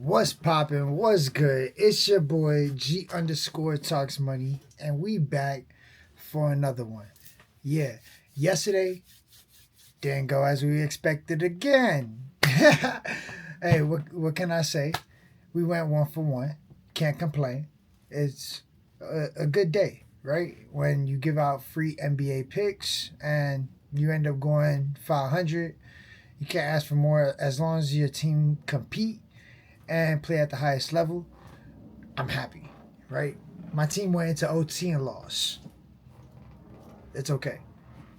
What's poppin'? What's good? It's your boy G underscore talks money, and we back for another one. Yeah, yesterday didn't go as we expected again. Hey, what can I say? We went 1 for 1. Can't complain. It's a good day, right? When you give out free NBA picks and you end up going 500, you can't ask for more as long as your team compete and play at the highest level. I'm happy, right? My team went into OT and lost. It's okay.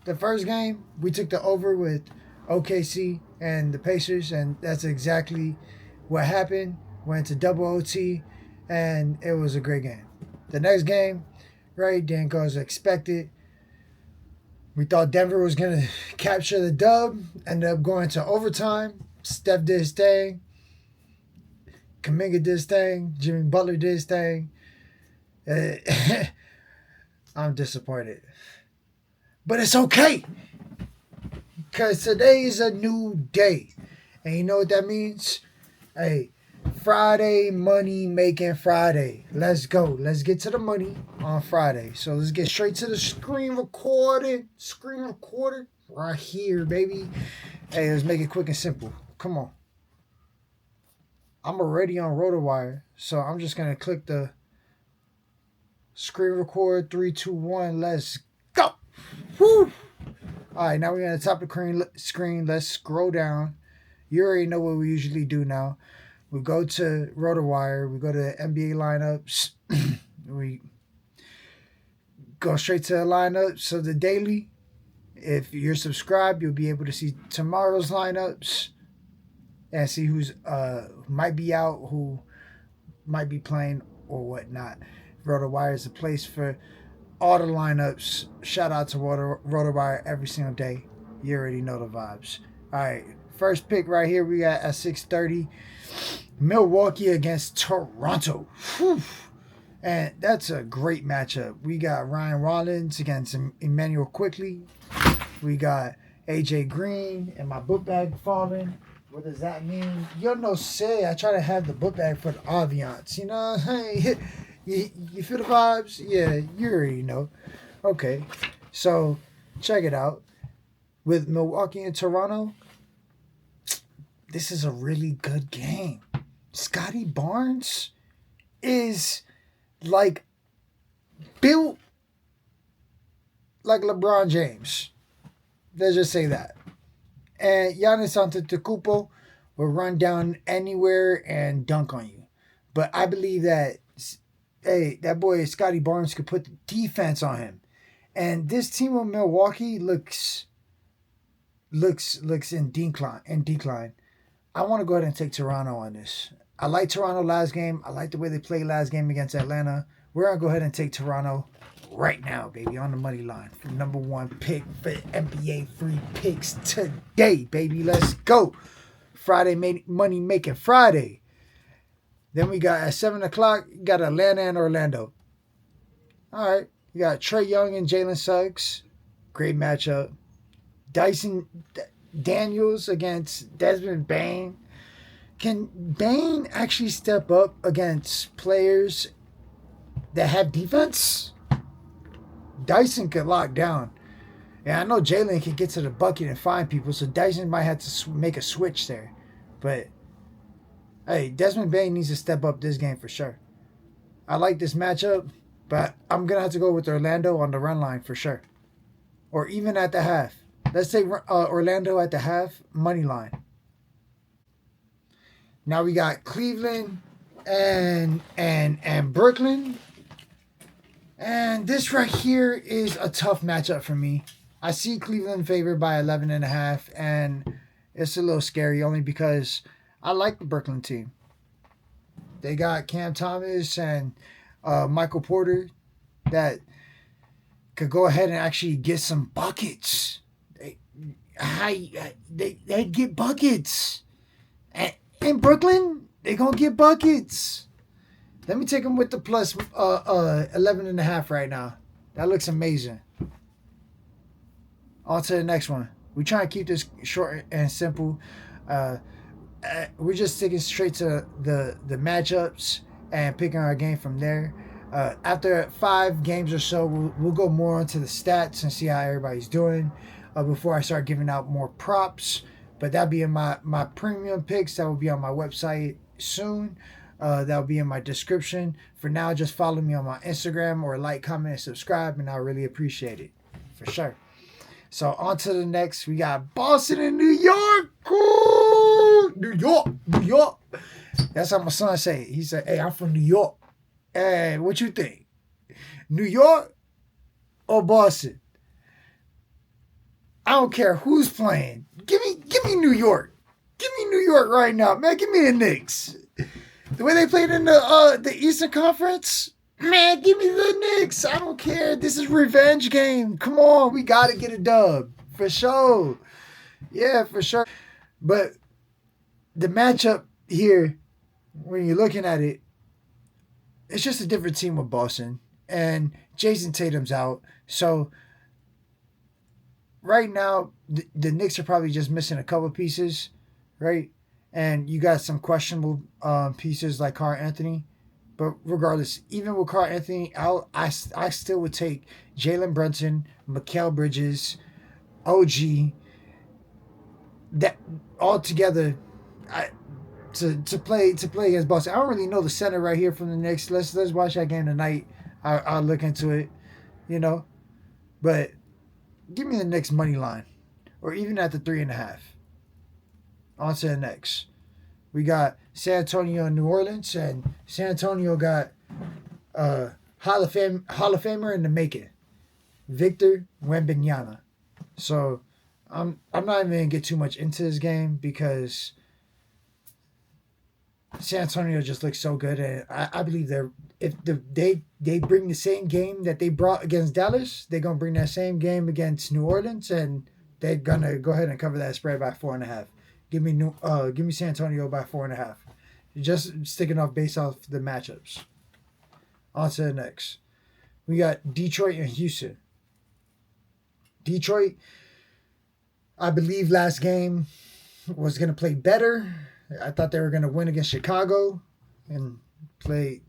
The first game, we took the over with OKC and the Pacers, and that's exactly what happened. Went to double OT, and it was a great game. The next game, right, didn't go as expected. We thought Denver was going to capture the dub, ended up going to overtime. Steph did his thing. Kaminga did his thing. Jimmy Butler did his thing. I'm disappointed. But it's okay. Because today is a new day. And you know what that means? Hey, Friday, money making Friday. Let's go. Let's get to the money on Friday. So let's get straight to the screen recording. Screen recorder right here, baby. Hey, let's make it quick and simple. Come on. I'm already on RotoWire, so I'm just going to click the screen record. 3, 2, 1. Let's go. Woo! All right, now we're at the top of the screen. Let's scroll down. You already know what we usually do now. We go to RotoWire. We go to NBA lineups. We go straight to the lineups. So the daily, if you're subscribed, you'll be able to see tomorrow's lineups and see who's might be out, who might be playing or whatnot. RotoWire is a place for all the lineups. Shout out to RotoWire every single day. You already know the vibes. All right, first pick right here we got at 6:30, Milwaukee against Toronto. Whew. And that's a great matchup. We got Ryan Rollins against Emmanuel Quickly. We got AJ Green and my book bag falling. What does that mean? Yo, no say. I try to have the book bag for the audience. You know, hey, you feel the vibes? Yeah, you already know. Okay, so check it out. With Milwaukee and Toronto, this is a really good game. Scotty Barnes is like built like LeBron James. Let's just say that. And Giannis Antetokounmpo will run down anywhere and dunk on you. But I believe that, hey, that boy Scotty Barnes could put the defense on him. And this team of Milwaukee looks in decline. I want to go ahead and take Toronto on this. I like Toronto last game. I like the way they played last game against Atlanta. We're going to go ahead and take Toronto right now, baby, on the money line. For number 1 pick for NBA free picks today, baby. Let's go. Friday money making Friday. Then we got at 7 o'clock, you got Atlanta and Orlando. All right. You got Trae Young and Jalen Suggs. Great matchup. Dyson Daniels against Desmond Bane. Can Bane actually step up against players that have defense? Dyson could lock down. And I know Jalen can get to the bucket and find people, so Dyson might have to make a switch there. But, hey, Desmond Bane needs to step up this game for sure. I like this matchup, but I'm going to have to go with Orlando on the run line for sure. Or even at the half. Let's say Orlando at the half, money line. Now we got Cleveland and Brooklyn. And this right here is a tough matchup for me. I see Cleveland favored by 11.5, and it's a little scary only because I like the Brooklyn team. They got Cam Thomas and Michael Porter that could go ahead and actually get some buckets. They'd get buckets. In Brooklyn, they're going to get buckets. Let me take them with the plus 11.5 right now. That looks amazing. On to the next one. We try to keep this short and simple. we're just sticking straight to the matchups and picking our game from there. After 5 games or so, we'll go more into the stats and see how everybody's doing before I start giving out more props. But that'll be in my premium picks. That will be on my website soon. That'll be in my description. For now, just follow me on my Instagram or like, comment, and subscribe, and I'll really appreciate it. For sure. So on to the next. We got Boston and New York. Ooh, New York, New York. That's how my son say it. He said, "Hey, I'm from New York. Hey, what you think? New York or Boston? I don't care who's playing. Give me New York. Give me New York right now, man. Give me the Knicks. The way they played in the Eastern Conference, man. Give me the Knicks. I don't care. This is revenge game. Come on, we gotta get a dub for sure. Yeah, for sure. But the matchup here, when you're looking at it, it's just a different team with Boston. And Jason Tatum's out. So right now, the Knicks are probably just missing a couple pieces, right? And you got some questionable pieces like Carl Anthony. But regardless, even with Carl Anthony out, I still would take Jalen Brunson, Mikal Bridges, OG, that all together. To play against Boston. I don't really know the center right here from the Knicks. Let's watch that game tonight. I'll look into it, but give me the Knicks money line, or even at the 3.5. On to the next. We got San Antonio and New Orleans, and San Antonio got Hall of Famer in the making, Victor Wembanyama. So I'm not even gonna get too much into this game because San Antonio just looks so good, and I believe they bring the same game that they brought against Dallas, they're gonna bring that same game against New Orleans, and they're gonna go ahead and cover that spread by 4.5. Give me San Antonio by 4.5. Just sticking off based off the matchups. On to the next. We got Detroit and Houston. Detroit, I believe last game was gonna play better. I thought they were going to win against Chicago and play,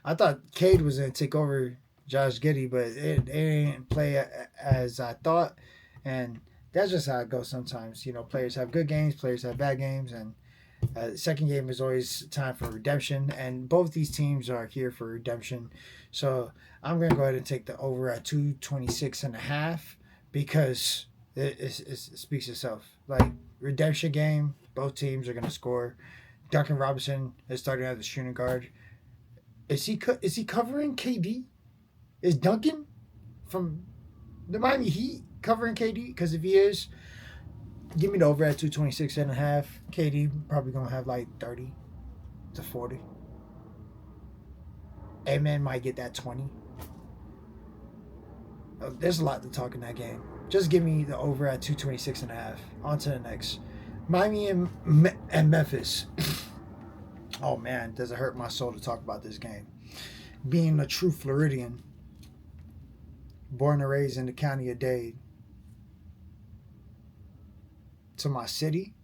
I thought Cade was going to take over Josh Giddey, but it didn't play as I thought. And that's just how it goes sometimes. Players have good games, players have bad games, and second game is always time for redemption. And both these teams are here for redemption. So I'm going to go ahead and take the over at 226.5 because it speaks itself. Like, redemption game, both teams are going to score. Duncan Robinson is starting as the shooting guard. Is he covering KD? Is Duncan from the Miami Heat covering KD? Because if he is, give me the over at 226.5. KD probably going to have like 30 to 40. A-Man might get that 20. There's a lot to talk in that game. Just give me the over at 226.5. On to the next. Miami and Memphis. Oh man, does it hurt my soul to talk about this game. Being a true Floridian, born and raised in the county of Dade, to my city,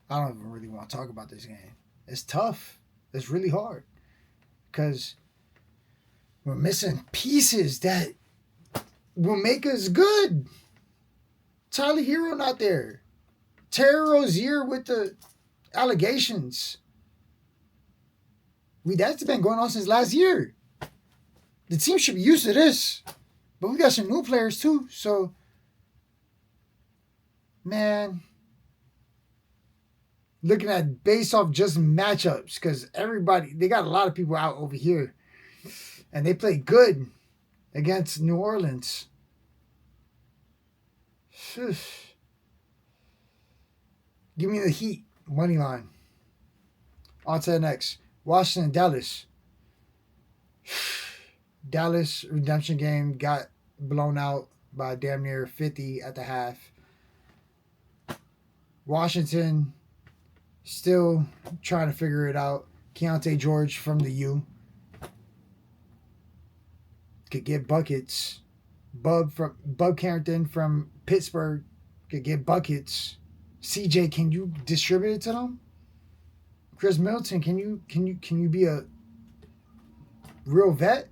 I don't even really want to talk about this game. It's tough. It's really hard because we're missing pieces that will make us good. Tyler Hero not there. Terry Rozier with the allegations. That's been going on since last year. The team should be used to this. But we got some new players too. So, man, looking at based off just matchups, because they got a lot of people out over here. And they played good against New Orleans. Give me the Heat money line. On to the next. Washington, Dallas. Dallas redemption game got blown out by damn near 50 at the half. Washington still trying to figure it out. Keontae George from the U could get buckets. Bub Carrington from Pittsburgh could get buckets. CJ, can you distribute it to them? Chris Middleton, can you be a real vet?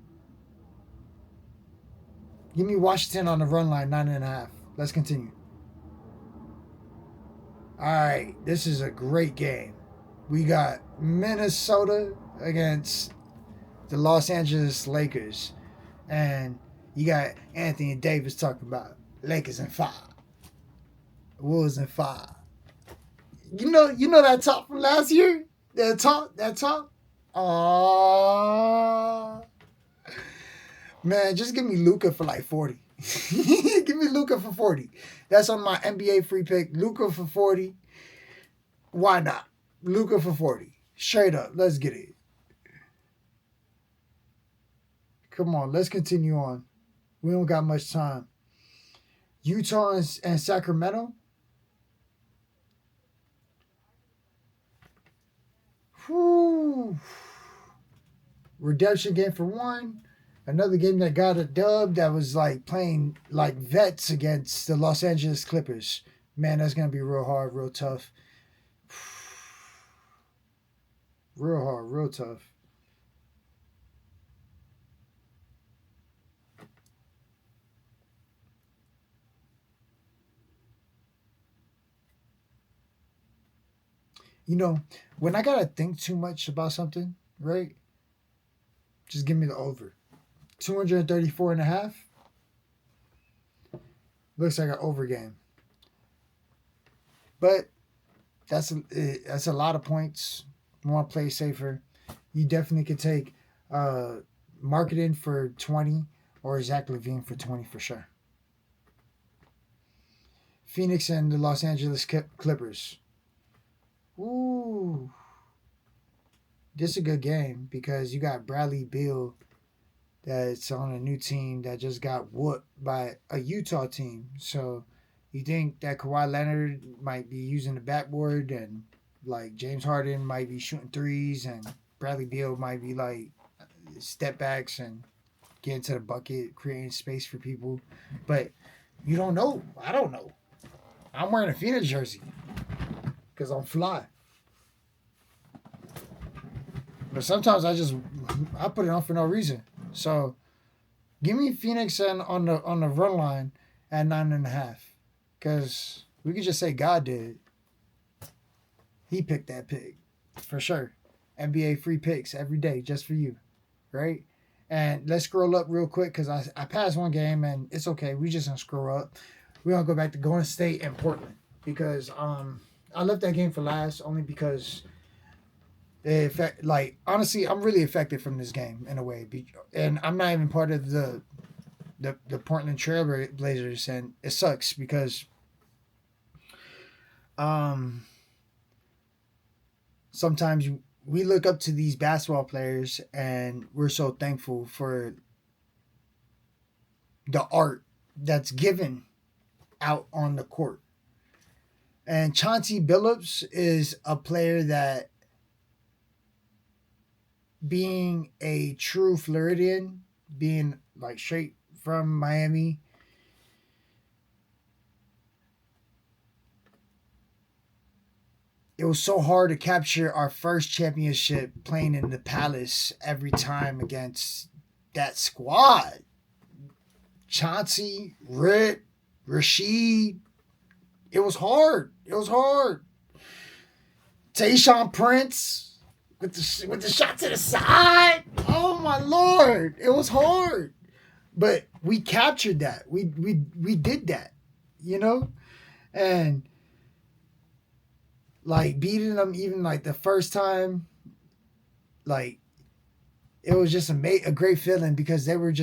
Give me Washington on the run line, 9.5. Let's continue. All right, this is a great game. We got Minnesota against the Los Angeles Lakers, and you got Anthony Davis talking about Lakers in 5, Wolves in 5. You know that talk from last year. That talk. Aww. Man, just give me Luka for like 40. Give me Luka for 40. That's on my NBA free pick. Luka for 40. Why not? Luka for 40. Straight up. Let's get it. Come on, let's continue on. We don't got much time. Utah and Sacramento. Whew. Redemption game for one. Another game that got a dub that was like playing like vets against the Los Angeles Clippers. Man, that's going to be real hard, real tough. Real hard, real tough. You know, when I got to think too much about something, right? Just give me the over. 234.5. Looks like an over game. But that's a lot of points. You want to play safer. You definitely could take Marketing for 20 or Zach LaVine for 20 for sure. Phoenix and the Los Angeles Clippers. Ooh. This is a good game because you got Bradley Beal that's on a new team that just got whooped by a Utah team. So you think that Kawhi Leonard might be using the backboard and like James Harden might be shooting threes and Bradley Beal might be like step backs and getting to the bucket, creating space for people. But you don't know. I don't know. I'm wearing a Phoenix jersey because I'm fly. But sometimes I put it on for no reason. So give me Phoenix and on the run line at 9.5. Because we could just say God did. He picked that pick. For sure. NBA free picks every day just for you. Right? And let's scroll up real quick because I passed one game and it's okay. We just gonna scroll up. We're gonna go back to Golden State and Portland. Because I left that game for last only because honestly, I'm really affected from this game in a way, and I'm not even part of the Portland Trailblazers, and it sucks because sometimes we look up to these basketball players, and we're so thankful for the art that's given out on the court. And Chauncey Billups is a player that, being a true Floridian, being like straight from Miami, it was so hard to capture our first championship playing in the Palace every time against that squad. Chauncey, Rit, Rasheed. It was hard. It was hard. Tayshaun Prince with the shot to the side. Oh my Lord. It was hard. But we captured that. We did that. You know? And like beating them even like the first time, like it was just a great feeling because they were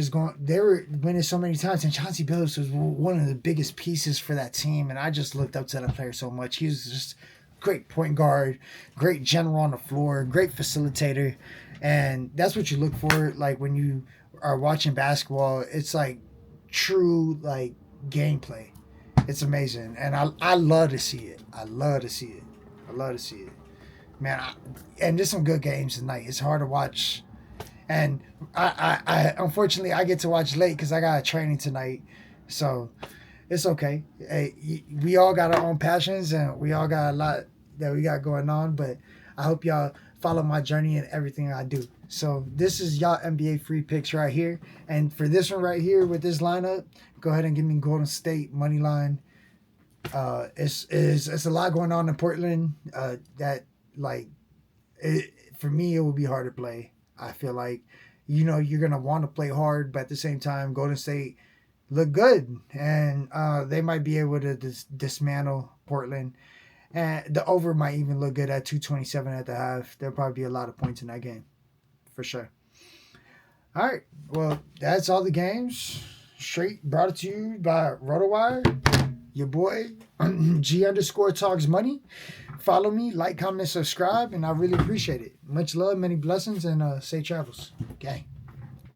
winning so many times, and Chauncey Billups was one of the biggest pieces for that team, and I just looked up to that player so much. He was just great point guard, great general on the floor, great facilitator, and that's what you look for like when you are watching basketball. It's like true like gameplay. It's amazing, and I love to see it. I love to see it. Man, and there's some good games tonight. It's hard to watch And I unfortunately I get to watch late because I got a training tonight, so it's okay. Hey, we all got our own passions and we all got a lot that we got going on. But I hope y'all follow my journey and everything I do. So this is y'all NBA free picks right here. And for this one right here with this lineup, go ahead and give me Golden State money line. It's a lot going on in Portland. That like for me it would be hard to play. I feel like you're gonna want to play hard, but at the same time, Golden State look good, and they might be able to dismantle Portland. And the over might even look good at 227 at the half. There'll probably be a lot of points in that game, for sure. All right, well, that's all the games. Straight brought it to you by RotoWire. Your boy G underscore talks money. Follow me, like, comment, subscribe, and I really appreciate it. Much love, many blessings, and safe travels. Gang.